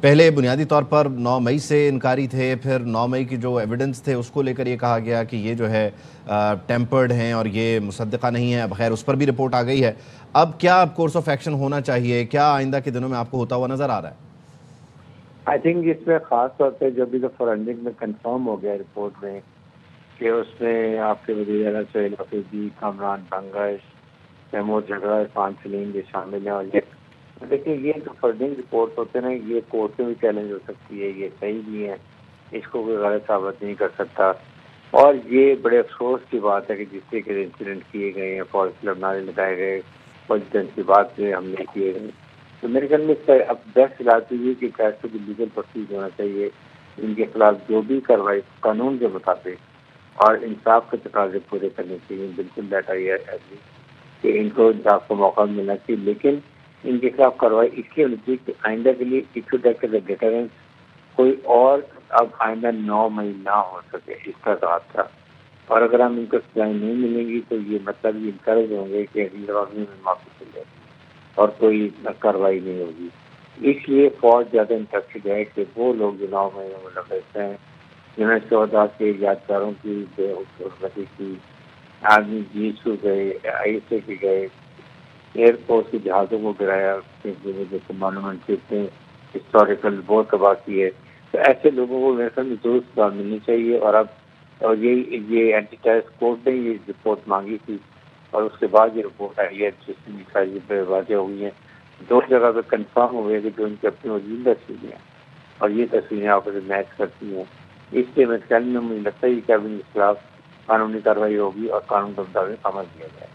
پہلے بنیادی طور پر 9 مئی سے انکاری تھے، پھر 9 مئی کی جو ایویڈنس تھے اس کو لے کر یہ کہا گیا کہ یہ جو ہے ٹیمپرڈ ہیں اور یہ مصدقہ نہیں ہے. اب خیر اس پر بھی رپورٹ آ گئی ہے. اب کیا کورس آف ایکشن ہونا چاہیے؟ کیا آئندہ کے دنوں میں آپ کو ہوتا ہوا نظر آ رہا ہے؟ آئی تھنک اس میں خاص طور پہ جو بھی فورینسک میں کنفرم ہو گیا رپورٹ میں کہ اس میں آپ کے وزیر اعلیٰ سہیل آفریدی، کامران بنگش، محمود جھگڑا، عرفان سلیم یہ شامل ہیں. اور یہ دیکھیں یہ جو فورینسک رپورٹ ہوتے ہیں نا، یہ کورٹ میں بھی چیلنج ہو سکتی ہے، یہ صحیح نہیں ہے، اس کو کوئی غلط ثابت نہیں کر سکتا. اور یہ بڑے افسوس کی بات ہے کہ جس سے کہ انسیڈنٹ کیے گئے ہیں، فوج لڑنارے لگائے گئے، پولیٹین کی بات سے حملے کیے گئے. تو میرے خیال میں اب بیسٹ علاج یہ کہ کیسے بھی لیگل پروسیس ہونا چاہیے. ان کے خلاف جو بھی کارروائی قانون کے مطابق اور انصاف کے تقاضے پورے کرنے چاہیے. بالکل ڈیٹا یہ ایگری کہ ان کو انصاف کا موقع ملنا چاہیے، لیکن ان کے خلاف کارروائی اس لیے ہونی چاہیے کہ آئندہ کے لیے ڈیٹرنس کوئی اور اب آئندہ 9 مئی نہ ہو سکے اس کا حادثہ. اور اگر ہم ان کو سزائیں نہیں ملیں گی تو یہ مطلب یہ انکریج ہوں گے کہ میں معافی مل جائے اور کوئی کارروائی نہیں ہوگی. اس لیے فوج زیادہ انٹرسٹڈ ہے کہ وہ لوگ جو 9 مئی میں ملوث ہیں، جنہیں 14 کے یادگاروں کی بے حرمتی کی، آدمی جیسو گئے، آئی سے کے گئے، ایئر فورس کے جہازوں کو گرایا، جیسے مانومنٹ اتنے ہسٹوریکل بہت تباہ کیے. تو ایسے لوگوں کو میرے خیال میں ضرور سزا ملنی چاہیے. اور یہ اینٹی ٹیررسٹ کورٹ نے یہ رپورٹ مانگی تھی اور اس کے بعد یہ رپورٹ آئی ہے جس میں ساری واضح ہوئی ہیں. 2 جگہ پہ کنفرم ہوئے کہ جو ان کی اپنی موجودہ تصویریں ہیں اور یہ تصویریں آپس میں میچ کرتی ہیں. اس لیے میرے خیال میں مجھے لگتا ہے کہ اب ان کے خلاف قانونی کارروائی ہوگی اور قانون کے مطابق عمل کیا جائے.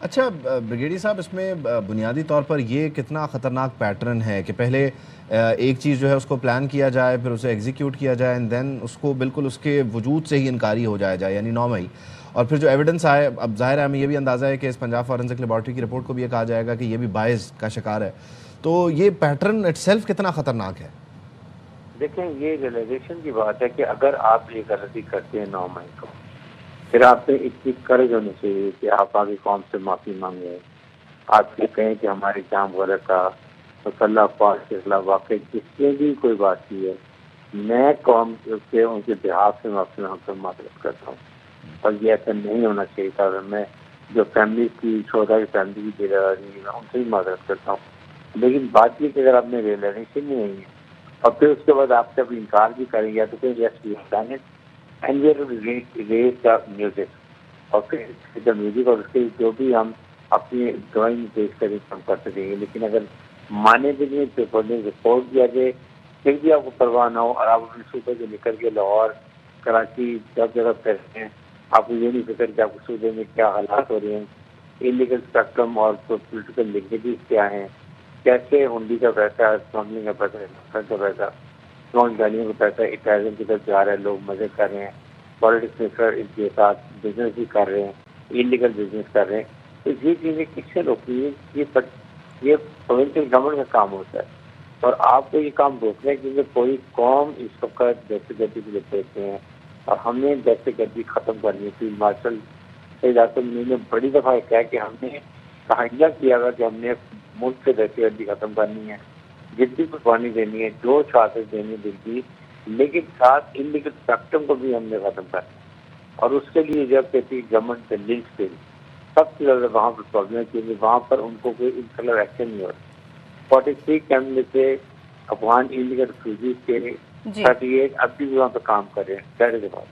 اچھا بریگیڈیئر صاحب، اس میں بنیادی طور پر یہ کتنا خطرناک پیٹرن ہے کہ پہلے ایک چیز جو ہے اس کو پلان کیا جائے، پھر اسے ایگزیکیوٹ کیا جائے، اینڈ دین اس کو بالکل اس کے وجود سے ہی انکاری ہو جائے، یعنی 9 مئی. اور پھر جو ایویڈنس آئے، اب ظاہر ہے ہمیں یہ بھی اندازہ ہے کہ اس پنجاب فورینسک لیبارٹری کی رپورٹ کو بھی یہ کہا جائے گا کہ یہ بھی باعث کا شکار ہے. تو یہ پیٹرن اٹ سیلف کتنا خطرناک ہے؟ دیکھیں یہ ریئلائزیشن کی بات ہے کہ اگر آپ یہ غلطی کرتے ہیں 9 مئی کو، پھر آپ پہ اتنی کرج ہونی چاہیے کہ آپ آگے قوم سے معافی مانگیں، آپ یہ کہیں کہ ہماری کام غلط تھا، مسلح افواج کے خلاف واقع جس نے بھی کوئی بات کی ہے، میں قوم کے ان کے بہاف سے معافی مانگ کر معذرت کرتا ہوں. اور یہ ایسا نہیں ہونا چاہیے تھا. میں جو فیملی کی 14 کی فیملی کی بیداری میں ان سے بھی معذرت کرتا ہوں. لیکن بات یہ کہ اگر آپ نے ریئلائزیشن نہیں ہوئی ہے اور پھر اس کے بعد آپ سے انکار بھی کریں گے تو پھر yes we have done it and we have raised the music, اور پھر دا میوزک اور اس کے جو بھی ہم اپنی ڈرائنگ پیش کریں ہم کر سکیں گے. لیکن اگر مانے بھی نہیں پیپر نے رپورٹ دیا جائے پھر بھی آپ کو پرواہ نہ ہو اور آپ اپنے صوبے سے نکل کے لاہور، کراچی سب جگہ پھیلتے ہیں، آپ کو یہ نہیں فکر کہ آپ کو صوبے میں کیا حالات ہو رہے ہیں، انلیگل اسپیکٹرم اور پولیٹیکل لنکیجز کیا ہیں، کیسے ہنڈی کا پیسہ، اسمگلنگ کا پیسہ، کا پیسہ، اسمگل گاڑیوں کا پیسہ اٹیزم کی طرف جا رہا ہے، لوگ مزے کر رہے ہیں، پالیٹکس میں ان کے ساتھ بزنس بھی کر رہے ہیں، انلیگل بزنس کر رہے ہیں. تو یہ چیزیں کس سے روکتی ہیں؟ یہ پروونشل گورنمنٹ کا کام ہوتا ہے اور آپ کو یہ کام روکنا ہے کیونکہ کوئی قوم اس وقت دہشت گردی کو دیکھتے ہیں اور ہم نے دہشت گردی ختم کرنی تھی. مارشل نے بڑی دفعہ کہا کہ ہم نے تحائیہ کیا گیا کہ ہم نے ملک سے دہشت گردی ختم کرنی ہے، جتنی قربانی دینی ہے، جو شہادت دینی دل کی، لیکن ساتھ انلیگل اسپیکٹرم کو بھی ہم نے ختم کرنا. اور اس کے لیے جب کہتی گورنمنٹ سے لنک پہ سب سے زیادہ وہاں پر پرابلم ہے کیونکہ وہاں پر ان کو کوئی انسلر ایکشن نہیں ہو رہا. 43 کیمپ میں سے افغان انلیگل ریفیوجیز کے 38 اب بھی وہاں پہ کام کر رہے ہیں.